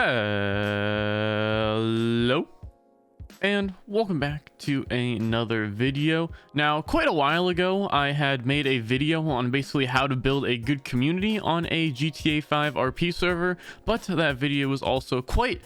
Hello and welcome back to another video. Now, quite a while ago I had made a video on basically how to build a good community on a GTA 5 RP server, but that video was also quite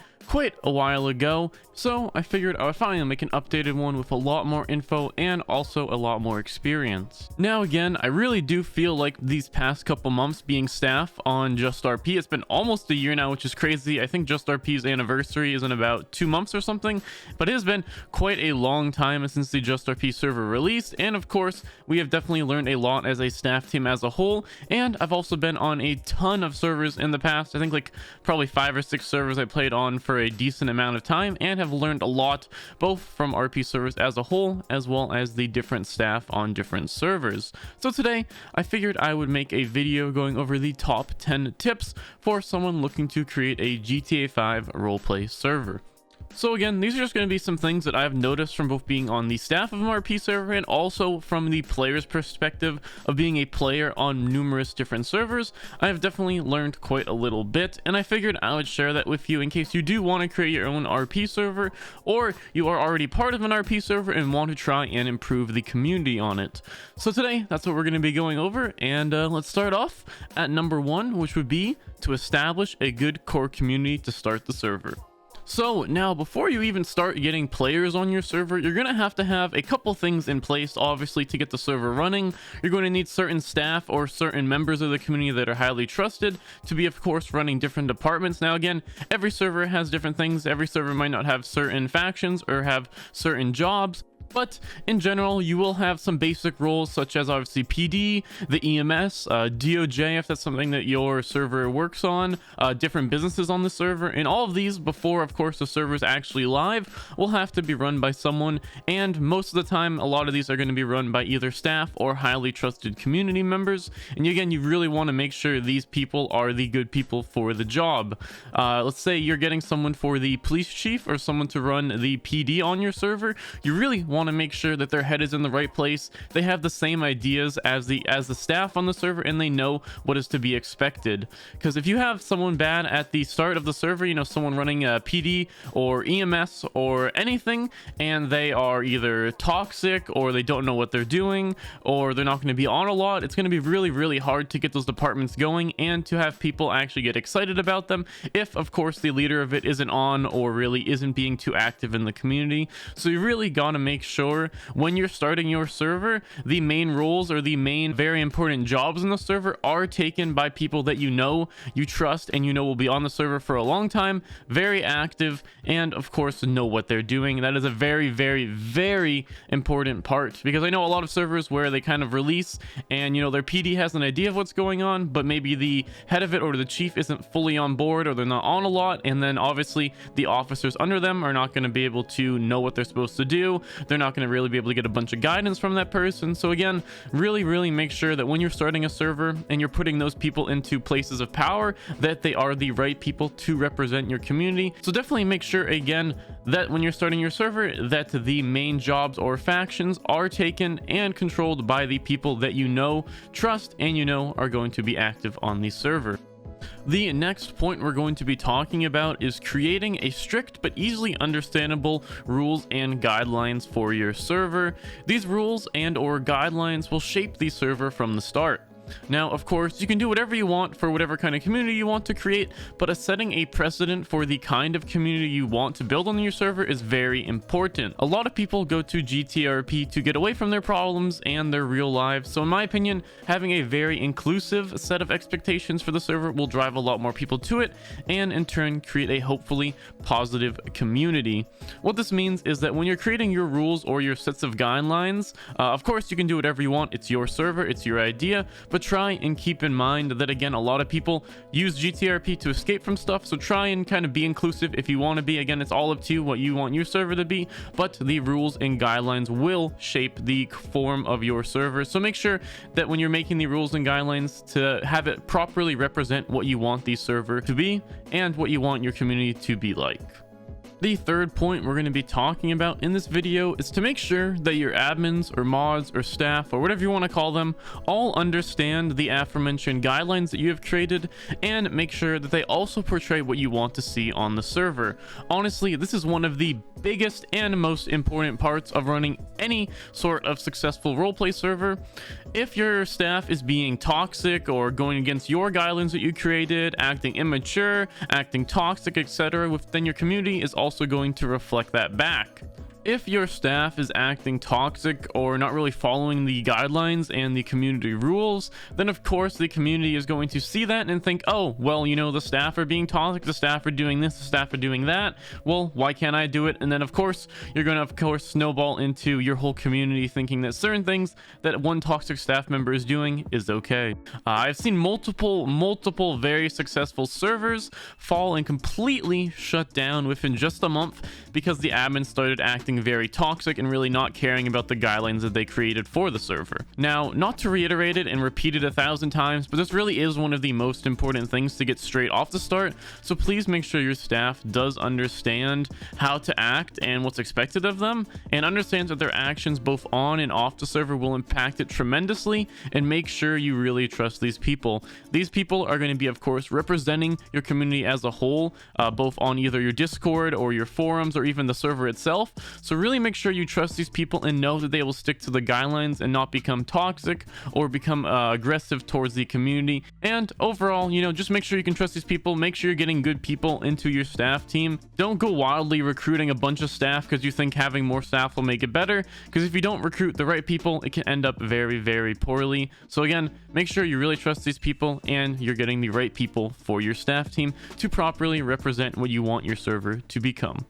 a while ago, so I figured I would finally make an updated one with a lot more info and also a lot more experience. Now again, I really do feel like these past couple months being staff on Just RP, it's been almost a year now, which is crazy. I think Just RP's anniversary is in about 2 months or something, but it has been quite a long time since the Just RP server released, and of course we have definitely learned a lot as a staff team as a whole. And I've also been on a ton of servers in the past. I think like probably 5 or 6 servers I played on for a decent amount of time, and have learned a lot both from RP servers as a whole as well as the different staff on different servers. So today I figured I would make a video going over the top 10 tips for someone looking to create a GTA 5 roleplay server. So again, these are just going to be some things that I've noticed from both being on the staff of an RP server and also from the player's perspective of being a player on numerous different servers. I've definitely learned quite a little bit, and I figured I would share that with you in case you do want to create your own RP server, or you are already part of an RP server and want to try and improve the community on it. So today, that's what we're going to be going over, and let's start off at number 1, which would be to establish a good core community to start the server. So now, before you even start getting players on your server, you're going to have a couple things in place, obviously, to get the server running. You're going to need certain staff or certain members of the community that are highly trusted to be, of course, running different departments. Now, again, every server has different things. Every server might not have certain factions or have certain jobs, but in general, you will have some basic roles such as obviously PD, the EMS, DOJ if that's something that your server works on, different businesses on the server, and all of these before, of course, the server is actually live will have to be run by someone, and most of the time, a lot of these are going to be run by either staff or highly trusted community members. And again, you really want to make sure these people are the good people for the job. Let's say you're getting someone for the police chief or someone to run the PD on your server. You really want to make sure that their head is in the right place. They have the same ideas as the staff on the server, and they know what is to be expected. Because if you have someone bad at the start of the server, you know, someone running a PD or EMS or anything, and they are either toxic or they don't know what they're doing or they're not going to be on a lot, it's going to be really hard to get those departments going and to have people actually get excited about them if, of course, the leader of it isn't on or really isn't being too active in the community. So you really got to make sure when you're starting your server, the main roles or the main very important jobs in the server are taken by people that you know, you trust, and you know will be on the server for a long time, very active, and of course know what they're doing. That is a very important part, because I know a lot of servers where they kind of release and, you know, their PD has an idea of what's going on, but maybe the head of it or the chief isn't fully on board, or they're not on a lot, and then obviously the officers under them are not going to be able to know what they're supposed to do. They're not going to really be able to get a bunch of guidance from that person. So again, really make sure that when you're starting a server and you're putting those people into places of power, that they are the right people to represent your community. So definitely make sure, again, that when you're starting your server, that the main jobs or factions are taken and controlled by the people that you know, trust, and you know are going to be active on the server. The next point we're going to be talking about is creating a strict but easily understandable rules and guidelines for your server. These rules and or guidelines will shape the server from the start. Now, of course, you can do whatever you want for whatever kind of community you want to create, but setting a precedent for the kind of community you want to build on your server is very important. A lot of people go to GTRP to get away from their problems and their real lives, so in my opinion, having a very inclusive set of expectations for the server will drive a lot more people to it, and in turn create a hopefully positive community. What this means is that when you're creating your rules or your sets of guidelines, of course you can do whatever you want, it's your server, it's your idea, but try and keep in mind that, again, a lot of people use GTRP to escape from stuff, so try and kind of be inclusive if you want to be. Again, it's all up to you what you want your server to be, but the rules and guidelines will shape the form of your server. So make sure that when you're making the rules and guidelines to have it properly represent what you want the server to be and what you want your community to be like. The third point we're going to be talking about in this video is to make sure that your admins or mods or staff or whatever you want to call them all understand the aforementioned guidelines that you have created, and make sure that they also portray what you want to see on the server. Honestly, this is one of the biggest and most important parts of running any sort of successful roleplay server. If your staff is being toxic or going against your guidelines that you created, acting immature, acting toxic, etc., then your community is also going to reflect that back. If your staff is acting toxic or not really following the guidelines and the community rules, then of course the community is going to see that and think, oh, well, you know, the staff are being toxic, the staff are doing this, the staff are doing that. Well, why can't I do it? And then of course, you're going to snowball into your whole community thinking that certain things that one toxic staff member is doing is okay. I've seen multiple very successful servers fall and completely shut down within just a month because the admin started acting very toxic and really not caring about the guidelines that they created for the server. Now, not to reiterate it and repeat it 1,000 times, but this really is one of the most important things to get straight off the start. So please make sure your staff does understand how to act and what's expected of them, and understands that their actions both on and off the server will impact it tremendously, and make sure you really trust these people. These people are going to be, of course, representing your community as a whole, both on either your Discord or your forums or even the server itself. So really make sure you trust these people and know that they will stick to the guidelines and not become toxic or become aggressive towards the community. And overall, you know, just make sure you can trust these people. Make sure you're getting good people into your staff team. Don't go wildly recruiting a bunch of staff because you think having more staff will make it better, because if you don't recruit the right people, it can end up very, very poorly. So again, make sure you really trust these people and you're getting the right people for your staff team to properly represent what you want your server to become.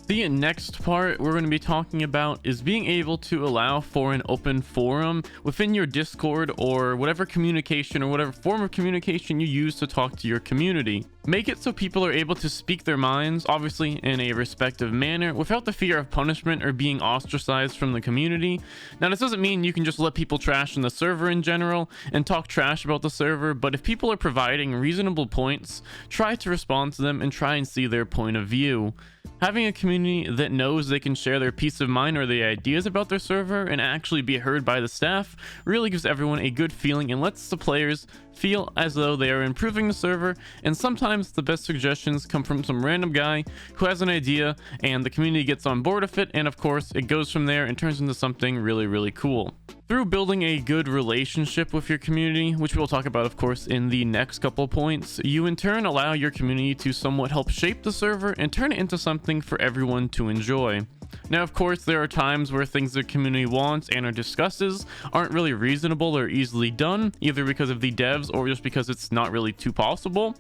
The next part we're going to be talking about is being able to allow for an open forum within your Discord or whatever communication or whatever form of communication you use to talk to your community. Make it so people are able to speak their minds, obviously in a respectful manner, without the fear of punishment or being ostracized from the community. Now, this doesn't mean you can just let people trash on the server in general and talk trash about the server, but if people are providing reasonable points, try to respond to them and try and see their point of view. Having a community that knows they can share their peace of mind or the ideas about their server and actually be heard by the staff really gives everyone a good feeling and lets the players feel as though they are improving the server. And sometimes the best suggestions come from some random guy who has an idea and the community gets on board with it, and of course it goes from there and turns into something really, really cool. Through building a good relationship with your community, which we'll talk about of course in the next couple points, you in turn allow your community to somewhat help shape the server and turn it into something for everyone to enjoy. Now, of course, there are times where things the community wants and or discusses aren't really reasonable or easily done, either because of the devs or just because it's not really too possible.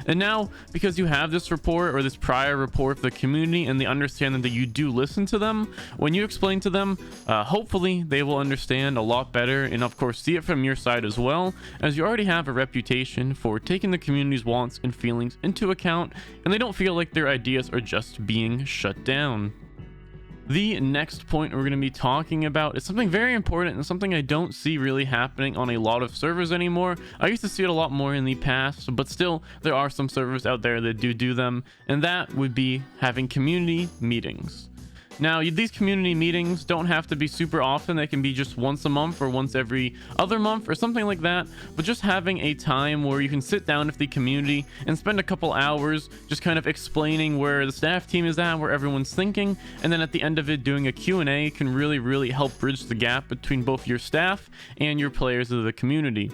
And now, because you have this rapport or this prior rapport with the community and the understanding that you do listen to them, when you explain to them, hopefully they will understand a lot better and of course see it from your side as well, as you already have a reputation for taking the community's wants and feelings into account, and they don't feel like their ideas are just being shut down. The next point we're going to be talking about is something very important and something I don't see really happening on a lot of servers anymore. I used to see it a lot more in the past, but still there are some servers out there that do them, and that would be having community meetings. Now, these community meetings don't have to be super often. They can be just once a month or once every other month or something like that. But just having a time where you can sit down with the community and spend a couple hours just kind of explaining where the staff team is at, where everyone's thinking. And then at the end of it, doing a Q&A can really, really help bridge the gap between both your staff and your players of the community.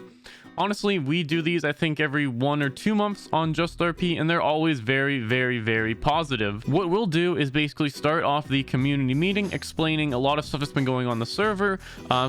Honestly, we do these, I think, every 1 or 2 months on Just RP, and they're always very, very, very positive. What we'll do is basically start off the community meeting explaining a lot of stuff that's been going on the server,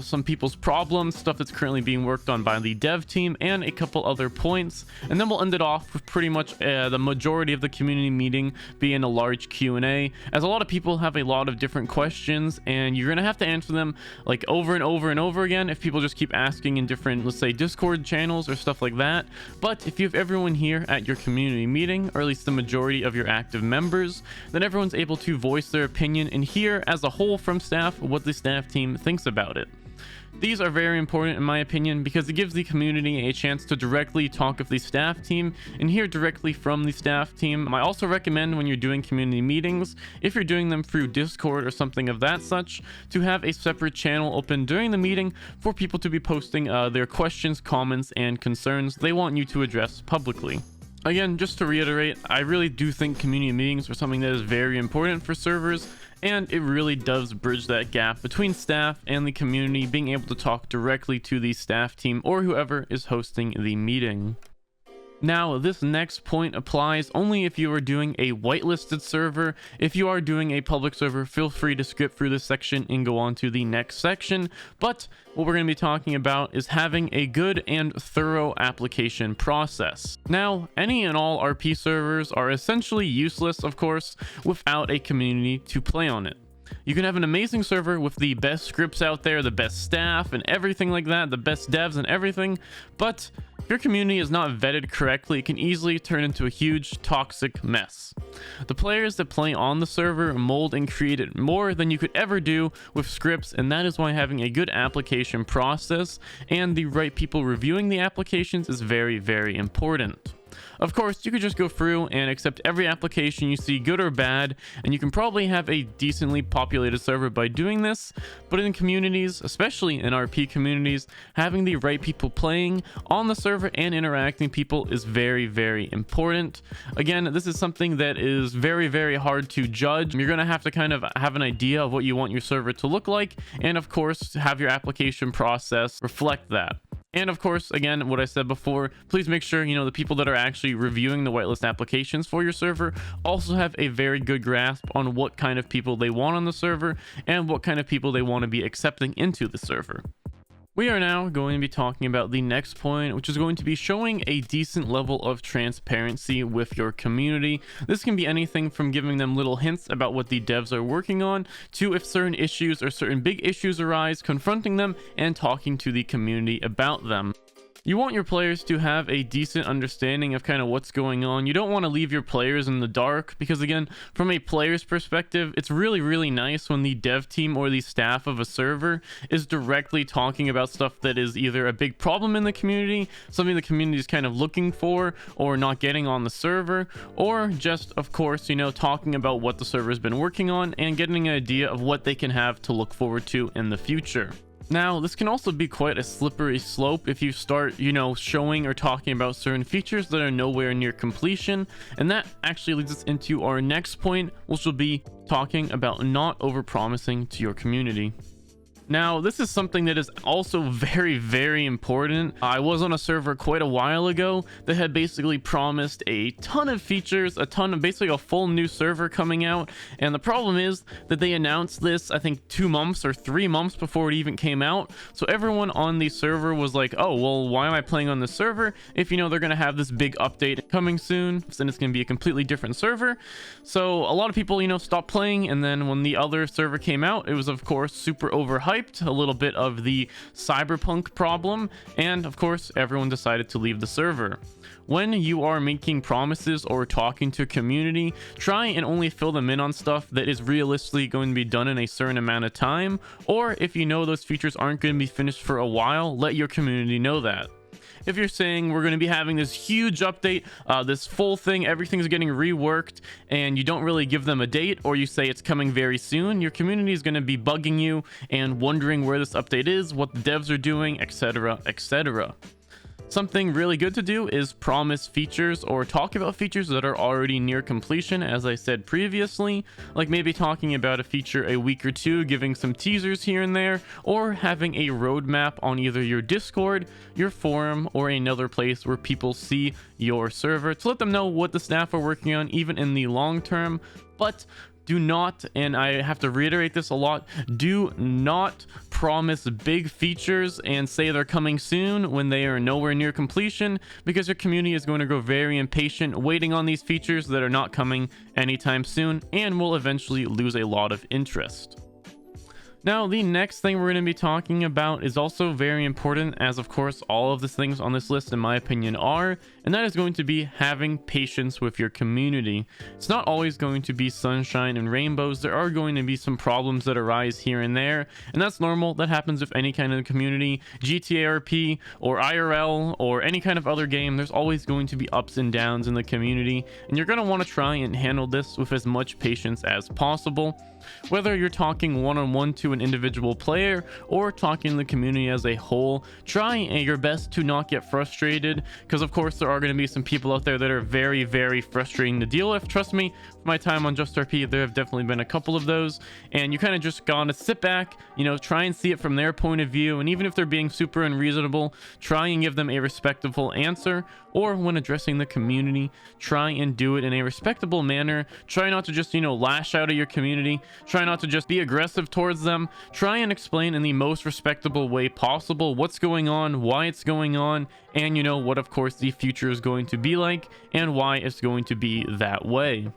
some people's problems, stuff that's currently being worked on by the dev team, and a couple other points. And then we'll end it off with pretty much the majority of the community meeting being a large Q&A, as a lot of people have a lot of different questions, and you're going to have to answer them like over and over and over again if people just keep asking in different, let's say, Discord channels or stuff like that. But if you have everyone here at your community meeting, or at least the majority of your active members, then everyone's able to voice their opinion and hear as a whole from staff what the staff team thinks about it. These are very important in my opinion because it gives the community a chance to directly talk with the staff team and hear directly from the staff team. I also recommend when you're doing community meetings, if you're doing them through Discord or something of that such, to have a separate channel open during the meeting for people to be posting their questions, comments, and concerns they want you to address publicly. Again, just to reiterate, I really do think community meetings are something that is very important for servers, and it really does bridge that gap between staff and the community being able to talk directly to the staff team or whoever is hosting the meeting. Now, this next point applies only if you are doing a whitelisted server. If you are doing a public server, feel free to skip through this section and go on to the next section. But what we're going to be talking about is having a good and thorough application process. Now, any and all RP servers are essentially useless, of course, without a community to play on it. You can have an amazing server with the best scripts out there, the best staff and everything like that, the best devs and everything, but if your community is not vetted correctly, it can easily turn into a huge toxic mess. The players that play on the server mold and create it more than you could ever do with scripts, and that is why having a good application process and the right people reviewing the applications is very, very important. Of course, you could just go through and accept every application you see, good or bad, and you can probably have a decently populated server by doing this, but in communities, especially in RP communities, having the right people playing on the server and interacting people is very, very important. Again, this is something that is very, very hard to judge. You're going to have kind of have an idea of what you want your server to look like, and of course, have your application process reflect that. And of course, again, what I said before, please make sure, the people that are actually reviewing the whitelist applications for your server also have a very good grasp on what kind of people they want on the server and what kind of people they want to be accepting into the server. We are now going to be talking about the next point, which is going to be showing a decent level of transparency with your community. This can be anything from giving them little hints about what the devs are working on, to if certain issues or certain big issues arise, confronting them and talking to the community about them. You want your players to have a decent understanding of kind of what's going on. You don't want to leave your players in the dark because, again, from a player's perspective, it's really, really nice when the dev team or the staff of a server is directly talking about stuff that is either a big problem in the community, something the community is kind of looking for or not getting on the server, or just, of course, talking about what the server has been working on and getting an idea of what they can have to look forward to in the future. Now, this can also be quite a slippery slope if you start, showing or talking about certain features that are nowhere near completion. And that actually leads us into our next point, which will be talking about not overpromising to your community. Now, this is something that is also very, very important. I was on a server quite a while ago that had basically promised a ton of features, basically a full new server coming out. And the problem is that they announced this, I think 2 months or 3 months before it even came out. So everyone on the server was like, oh, well, why am I playing on this server if, they're going to have this big update coming soon and it's going to be a completely different server. So a lot of people, stopped playing. And then when the other server came out, it was, of course, super overhyped. A little bit of the cyberpunk problem, and of course everyone decided to leave the server. When you are making promises or talking to a community, try and only fill them in on stuff that is realistically going to be done in a certain amount of time, or if those features aren't going to be finished for a while, let your community know that. If you're saying we're going to be having this huge update, this full thing, everything's getting reworked, and you don't really give them a date, or you say it's coming very soon, your community is going to be bugging you and wondering where this update is, what the devs are doing, etc., etc. Something really good to do is promise features or talk about features that are already near completion, as I said previously, like maybe talking about a feature a week or two, giving some teasers here and there, or having a roadmap on either your Discord, your forum, or another place where people see your server to let them know what the staff are working on, even in the long term. But do not, and I have to reiterate this a lot, do not promise big features and say they're coming soon when they are nowhere near completion, because your community is going to grow very impatient waiting on these features that are not coming anytime soon and will eventually lose a lot of interest. Now, the next thing we're going to be talking about is also very important, as of course all of the things on this list in my opinion are, and that is going to be having patience with your community. It's not always going to be sunshine and rainbows. There are going to be some problems that arise here and there, and that's normal. That happens with any kind of community, GTA RP or IRL or any kind of other game. There's always going to be ups and downs in the community, and you're going to want to try and handle this with as much patience as possible. Whether you're talking one-on-one to an individual player or talking the community as a whole, try your best to not get frustrated, because of course there are going to be some people out there that are very, very frustrating to deal with. Trust me, my time on Just RP, there have definitely been a couple of those, and you kind of just gotta sit back, try and see it from their point of view, and even if they're being super unreasonable, try and give them a respectful answer. Or when addressing the community, try and do it in a respectable manner. Try not to just lash out at your community. Try not to just be aggressive towards them. Try and explain in the most respectable way possible what's going on, why it's going on, and what of course the future is going to be like and why it's going to be that way.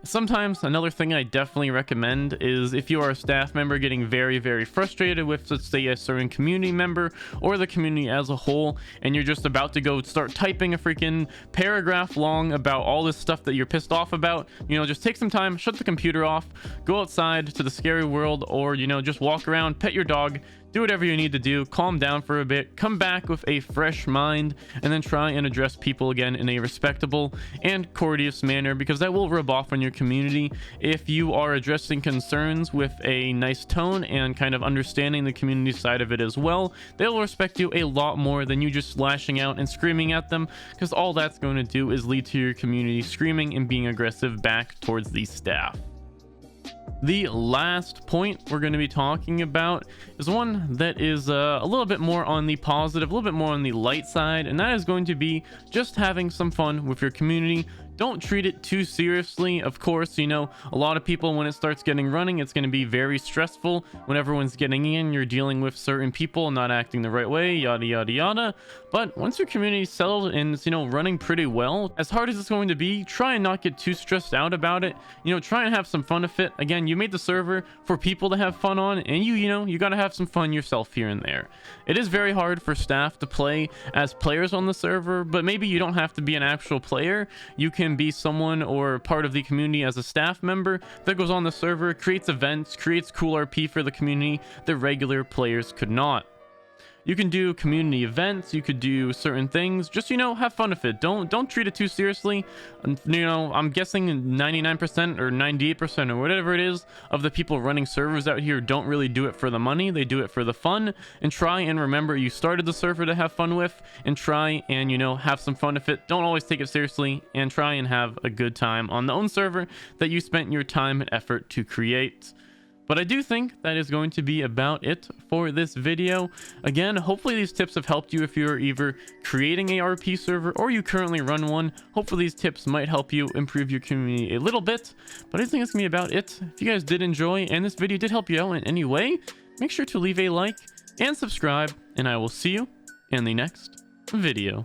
Sometimes another thing I definitely recommend is if you are a staff member getting very, very frustrated with, let's say, a certain community member or the community as a whole, and you're just about to go start typing a freaking paragraph long about all this stuff that you're pissed off about, just take some time, shut the computer off, go outside to the scary world, or just walk around, pet your dog, do whatever you need to do, calm down for a bit, come back with a fresh mind, and then try and address people again in a respectable and courteous manner, because that will rub off on your community. If you are addressing concerns with a nice tone and kind of understanding the community side of it as well, they'll respect you a lot more than you just lashing out and screaming at them, because all that's going to do is lead to your community screaming and being aggressive back towards the staff. The last point we're going to be talking about is one that is a little bit more on the positive, a little bit more on the light side, and that is going to be just having some fun with your community. Don't treat it too seriously. Of course, a lot of people, when it starts getting running, it's going to be very stressful. When everyone's getting in, you're dealing with certain people not acting the right way, yada, yada, yada. But once your community is settled and it's, running pretty well, as hard as it's going to be, try and not get too stressed out about it. Try and have some fun with it. Again, you made the server for people to have fun on, and you got to have some fun yourself here and there. It is very hard for staff to play as players on the server, but maybe you don't have to be an actual player. You can be someone or part of the community as a staff member that goes on the server, creates events, creates cool RP for the community that regular players could not. You can do community events, you could do certain things, just have fun with it. Don't treat it too seriously. I'm guessing 99% or 98% or whatever it is of the people running servers out here don't really do it for the money. They do it for the fun. And try and remember you started the server to have fun with, and try and have some fun with it. Don't always take it seriously, and try and have a good time on the own server that you spent your time and effort to create. But I do think that is going to be about it for this video. Again, hopefully these tips have helped you if you're either creating a RP server or you currently run one. Hopefully these tips might help you improve your community a little bit. But I think that's going to be about it. If you guys did enjoy and this video did help you out in any way, make sure to leave a like and subscribe, and I will see you in the next video.